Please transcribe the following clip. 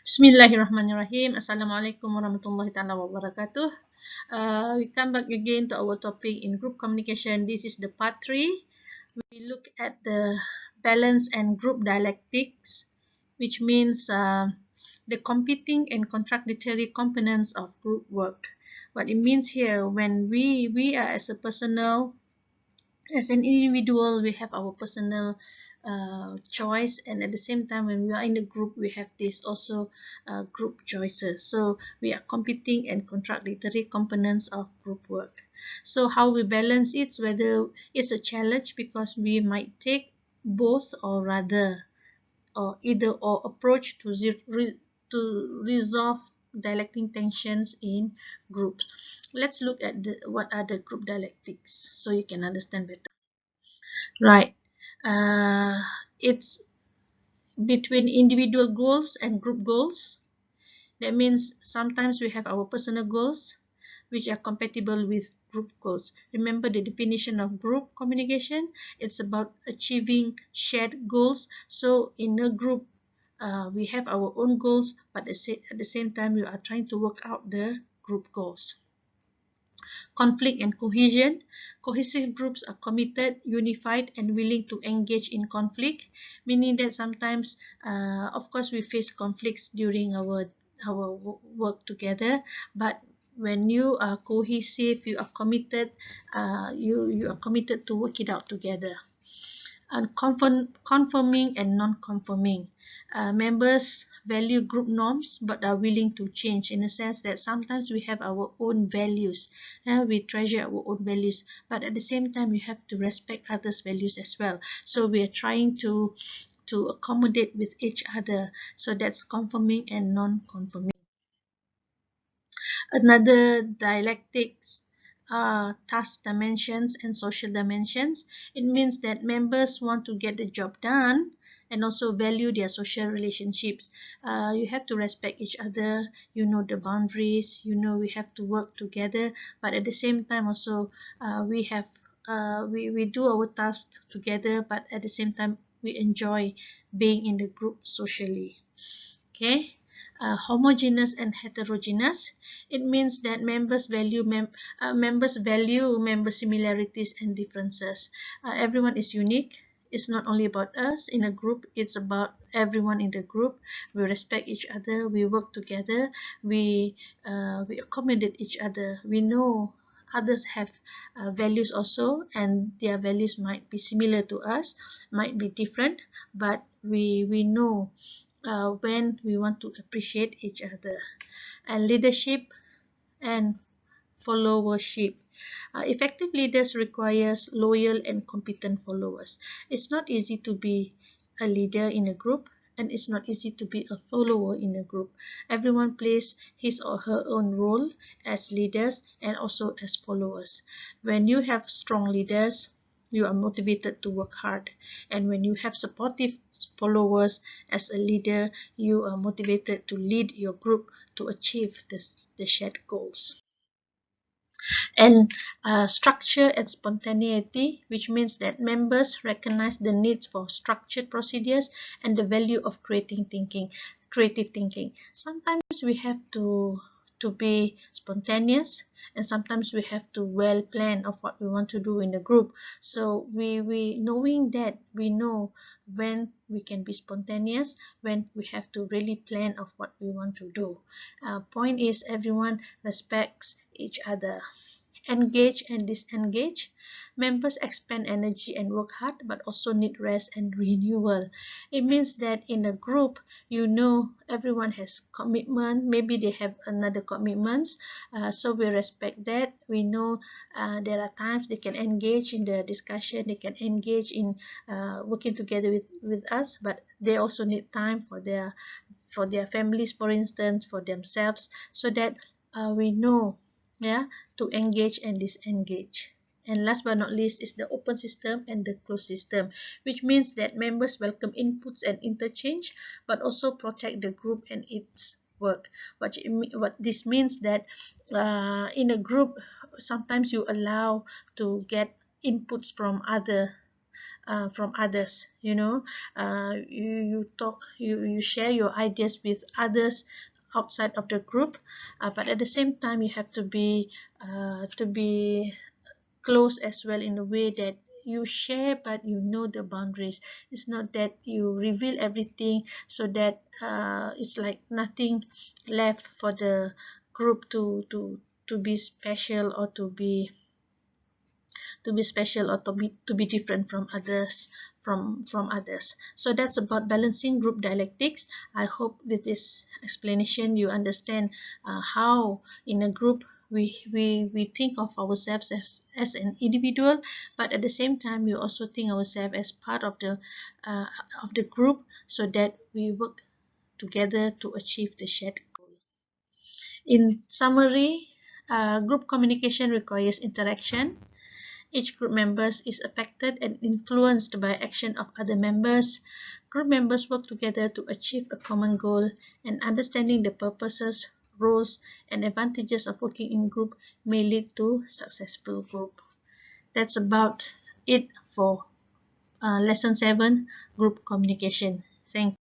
Bismillahirrahmanirrahim. Assalamualaikum warahmatullahi taala wabarakatuh. We come back again to our topic in group communication. This is the part 3. We look at the balance and group dialectics, which means the competing and contradictory components of group work. What it means here, when we are as an individual, we have our personal choice, and at the same time when we are in a group we have this also group choices. So we are competing and contradictory components of group work. So how we balance it, whether it's a challenge because we might take both or rather or either or approach to resolve dialectic tensions in groups. Let's look at what are the group dialectics so you can understand better. Right. Uh, it's between individual goals and group goals. That means sometimes we have our personal goals which are compatible with group goals. Remember the definition of group communication? It's about achieving shared goals. So in a group, we have our own goals, but at the same time, we are trying to work out the group goals. Conflict and cohesion. Cohesive groups are committed, unified, and willing to engage in conflict, meaning that sometimes, of course, we face conflicts during our work together, but when you are cohesive, you are committed, you are committed to work it out together. And conforming and non-conforming. Members value group norms but are willing to change, in a sense that sometimes we have our own values. We treasure our own values, but at the same time we have to respect others' values as well. So we are trying to accommodate with each other. So that's conforming and non-conforming. Another dialectics are task dimensions and social dimensions. It means that members want to get the job done and also value their social relationships. You have to respect each other, you know the boundaries, you know we have to work together, but at the same time also we do our tasks together, but at the same time we enjoy being in the group socially. Okay. Homogeneous and heterogeneous. It means that members value member similarities and differences. Everyone is unique. It's not only about us in a group, it's about everyone in the group. We respect each other, we work together, we accommodate each other. We know others have values also, and their values might be similar to us, might be different, but we know when we want to appreciate each other. And leadership and followership. Effective leaders requires loyal and competent followers. It's not easy to be a leader in a group, and it's not easy to be a follower in a group. Everyone plays his or her own role as leaders and also as followers. When you have strong leaders, you are motivated to work hard, and when you have supportive followers as a leader, you are motivated to lead your group to achieve the shared goals. And structure and spontaneity, which means that members recognize the need for structured procedures and the value of creative thinking. Sometimes we have to be spontaneous, and sometimes we have to well plan of what we want to do in the group. So we knowing that, we know when we can be spontaneous, when we have to really plan of what we want to do. Point is, everyone respects each other. Engage and disengage. Members expend energy and work hard, but also need rest and renewal. It means that in a group, you know everyone has commitment. Maybe they have another commitments, so we respect that. We know there are times they can engage in the discussion, they can engage in working together with us, but they also need time for their families, for instance, for themselves, so that we know, yeah, to engage and disengage. And last but not least is the open system and the closed system, which means that members welcome inputs and interchange, but also protect the group and its work. What this means that in a group, sometimes you allow to get inputs from other from others. You share your ideas with others outside of the group, but at the same time you have to be close as well, in a way that you share but you know the boundaries. It's not that you reveal everything so that it's like nothing left for the group to be special, or to be different from others. So that's about balancing group dialectics. I hope with this explanation you understand how in a group we think of ourselves as an individual, but at the same time we also think ourselves as part uh, of the group, so that we work together to achieve the shared goal. In summary, group communication requires interaction. Each group member is affected and influenced by action of other members. Group members work together to achieve a common goal, and understanding the purposes, roles, and advantages of working in group may lead to successful group. That's about it for lesson 7, group communication. Thank you.